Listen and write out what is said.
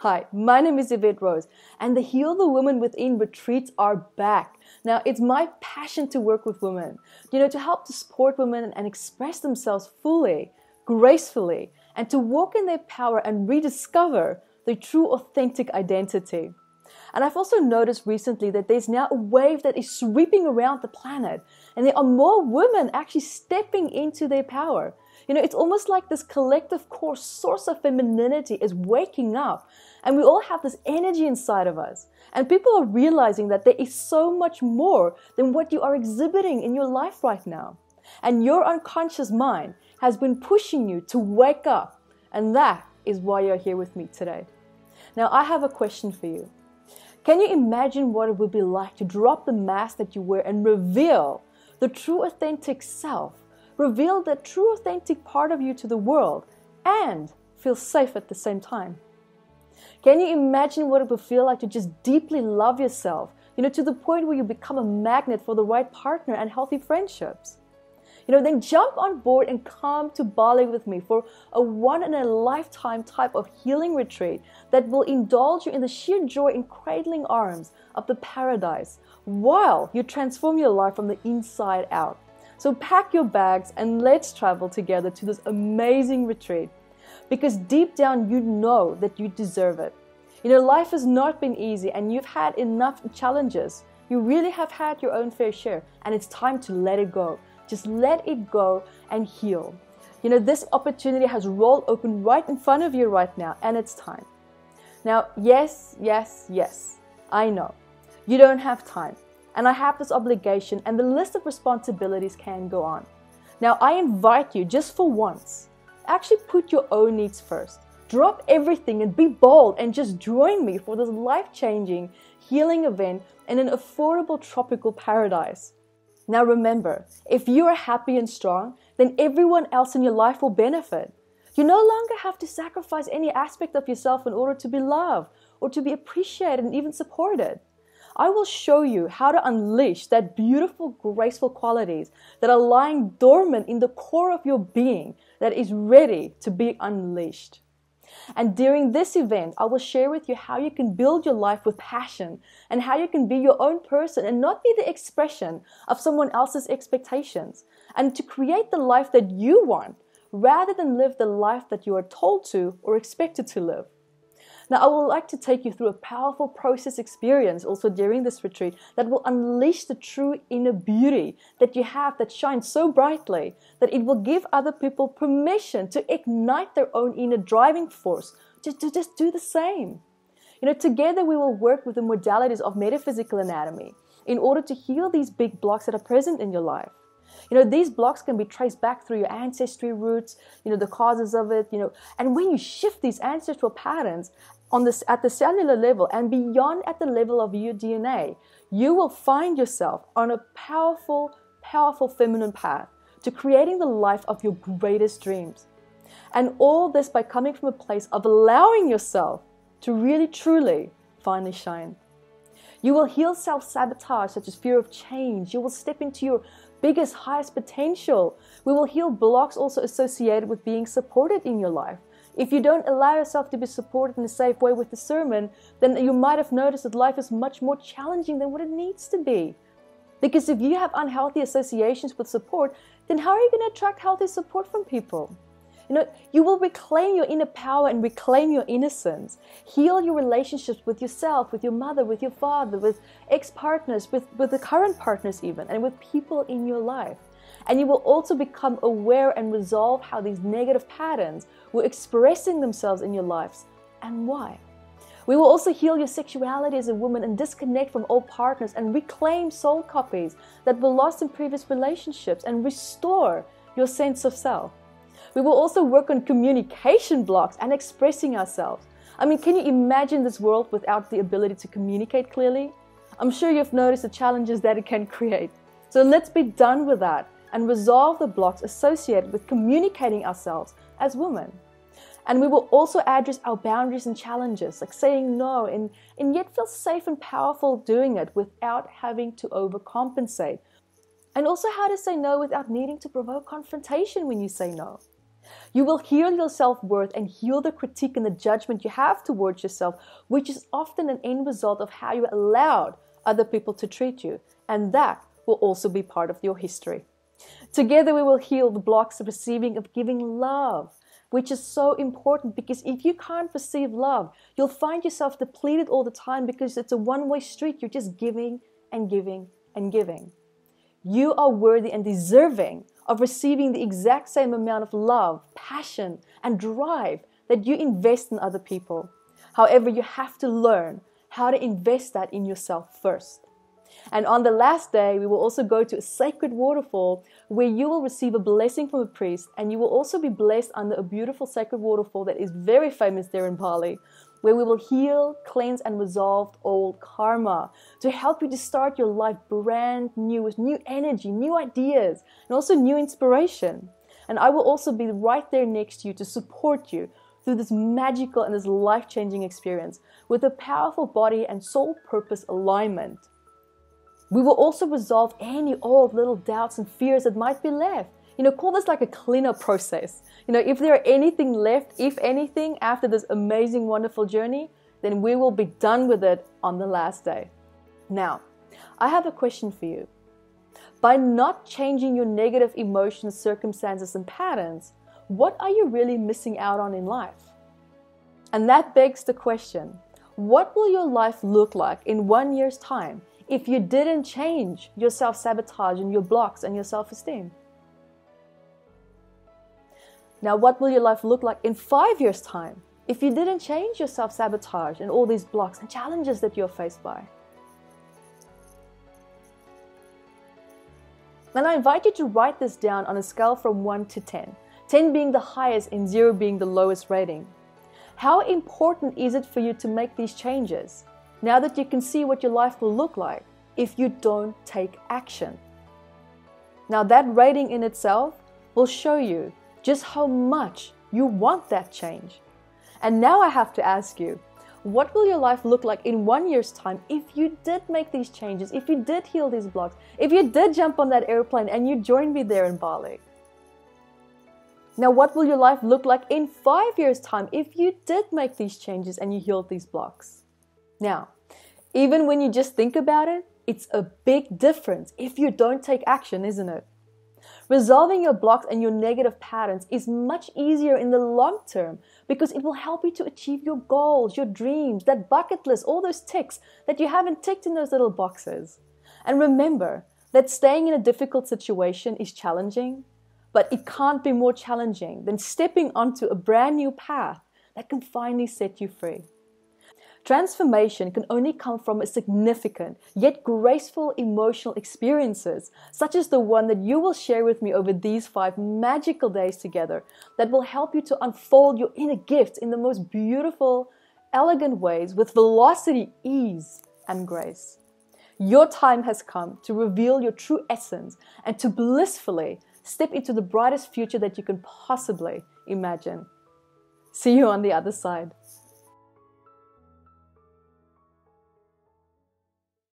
Hi, my name is Evette and the Heal the Woman Within retreats are back. Now, it's my passion to work with women, to help to support women and express themselves fully, gracefully, and to walk in their power and rediscover their true authentic identity. And I've also noticed recently that there's now a wave that is sweeping around the planet, and there are more women actually stepping into their power. It's almost like this collective core source of femininity is waking up, and we all have this energy inside of us. And people are realizing that there is so much more than what you are exhibiting in your life right now. And your unconscious mind has been pushing you to wake up, and that is why you're here with me today. Now, I have a question for you. Can you imagine what it would be like to drop the mask that you wear and reveal the true authentic self? Reveal that true authentic part of you to the world and feel safe at the same time. Can you imagine what it would feel like to just deeply love yourself, to the point where you become a magnet for the right partner and healthy friendships? Then jump on board and come to Bali with me for a one-in-a-lifetime type of healing retreat that will indulge you in the sheer joy and cradling arms of the paradise while you transform your life from the inside out. So pack your bags and let's travel together to this amazing retreat, because deep down you know that you deserve it. Life has not been easy and you've had enough challenges. You really have had your own fair share, and it's time to let it go. Just let it go and heal. This opportunity has rolled open right in front of you right now, and it's time. Now, yes, I know you don't have time. And I have this obligation, and the list of responsibilities can go on. Now, I invite you, just for once, actually put your own needs first. Drop everything and be bold and just join me for this life-changing healing event in an affordable tropical paradise. Now remember, if you are happy and strong, then everyone else in your life will benefit. You no longer have to sacrifice any aspect of yourself in order to be loved or to be appreciated and even supported. I will show you how to unleash that beautiful, graceful qualities that are lying dormant in the core of your being that is ready to be unleashed. And during this event, I will share with you how you can build your life with passion and how you can be your own person and not be the expression of someone else's expectations, and to create the life that you want rather than live the life that you are told to or expected to live. Now, I would like to take you through a powerful process experience also during this retreat that will unleash the true inner beauty that you have that shines so brightly that it will give other people permission to ignite their own inner driving force to just do the same. Together we will work with the modalities of metaphysical anatomy in order to heal these big blocks that are present in your life. These blocks can be traced back through your ancestry roots, the causes of it, and when you shift these ancestral patterns at the cellular level and beyond at the level of your DNA, you will find yourself on a powerful, powerful feminine path to creating the life of your greatest dreams. And all this by coming from a place of allowing yourself to really, truly, finally shine. You will heal self-sabotage such as fear of change. You will step into your biggest, highest potential. We will heal blocks also associated with being supported in your life. If you don't allow yourself to be supported in a safe way with discernment, then you might have noticed that life is much more challenging than what it needs to be. Because if you have unhealthy associations with support, then how are you going to attract healthy support from people? You will reclaim your inner power and reclaim your innocence. Heal your relationships with yourself, with your mother, with your father, with ex-partners, with the current partners even, and with people in your life. And you will also become aware and resolve how these negative patterns were expressing themselves in your lives and why. We will also heal your sexuality as a woman and disconnect from old partners and reclaim soul copies that were lost in previous relationships and restore your sense of self. We will also work on communication blocks and expressing ourselves. Can you imagine this world without the ability to communicate clearly? I'm sure you've noticed the challenges that it can create. So let's be done with that and resolve the blocks associated with communicating ourselves as women. And we will also address our boundaries and challenges, like saying no, and yet feel safe and powerful doing it without having to overcompensate. And also how to say no without needing to provoke confrontation when you say no. You will heal your self-worth and heal the critique and the judgment you have towards yourself, which is often an end result of how you allowed other people to treat you. And that will also be part of your history. Together we will heal the blocks of receiving, of giving love, which is so important, because if you can't receive love, you'll find yourself depleted all the time because it's a one-way street. You're just giving and giving and giving. You are worthy and deserving of receiving the exact same amount of love, passion, and drive that you invest in other people. However, you have to learn how to invest that in yourself first. And on the last day, we will also go to a sacred waterfall where you will receive a blessing from a priest, and you will also be blessed under a beautiful sacred waterfall that is very famous there in Bali, where we will heal, cleanse, and resolve old karma to help you to start your life brand new with new energy, new ideas, and also new inspiration. And I will also be right there next to you to support you through this magical and this life-changing experience with a powerful body and soul purpose alignment. We will also resolve any old little doubts and fears that might be left. Call this like a cleanup process. If there are anything left, if anything, after this amazing, wonderful journey, then we will be done with it on the last day. Now, I have a question for you. By not changing your negative emotions, circumstances, and patterns, what are you really missing out on in life? And that begs the question, what will your life look like in 1 year's time if you didn't change your self-sabotage and your blocks and your self-esteem? Now, what will your life look like in 5 years' time if you didn't change your self-sabotage and all these blocks and challenges that you're faced by? And I invite you to write this down on a scale from 1 to 10, 10 being the highest and 0 being the lowest rating. How important is it for you to make these changes now that you can see what your life will look like if you don't take action? Now, that rating in itself will show you just how much you want that change. And now I have to ask you, what will your life look like in 1 year's time if you did make these changes, if you did heal these blocks, if you did jump on that airplane and you joined me there in Bali? Now, what will your life look like in 5 years' time if you did make these changes and you healed these blocks? Now, even when you just think about it, it's a big difference if you don't take action, isn't it? Resolving your blocks and your negative patterns is much easier in the long term because it will help you to achieve your goals, your dreams, that bucket list, all those ticks that you haven't ticked in those little boxes. And remember that staying in a difficult situation is challenging, but it can't be more challenging than stepping onto a brand new path that can finally set you free. Transformation can only come from a significant yet graceful emotional experiences, such as the one that you will share with me over these 5 magical days together that will help you to unfold your inner gifts in the most beautiful, elegant ways with velocity, ease, and grace. Your time has come to reveal your true essence and to blissfully step into the brightest future that you can possibly imagine. See you on the other side.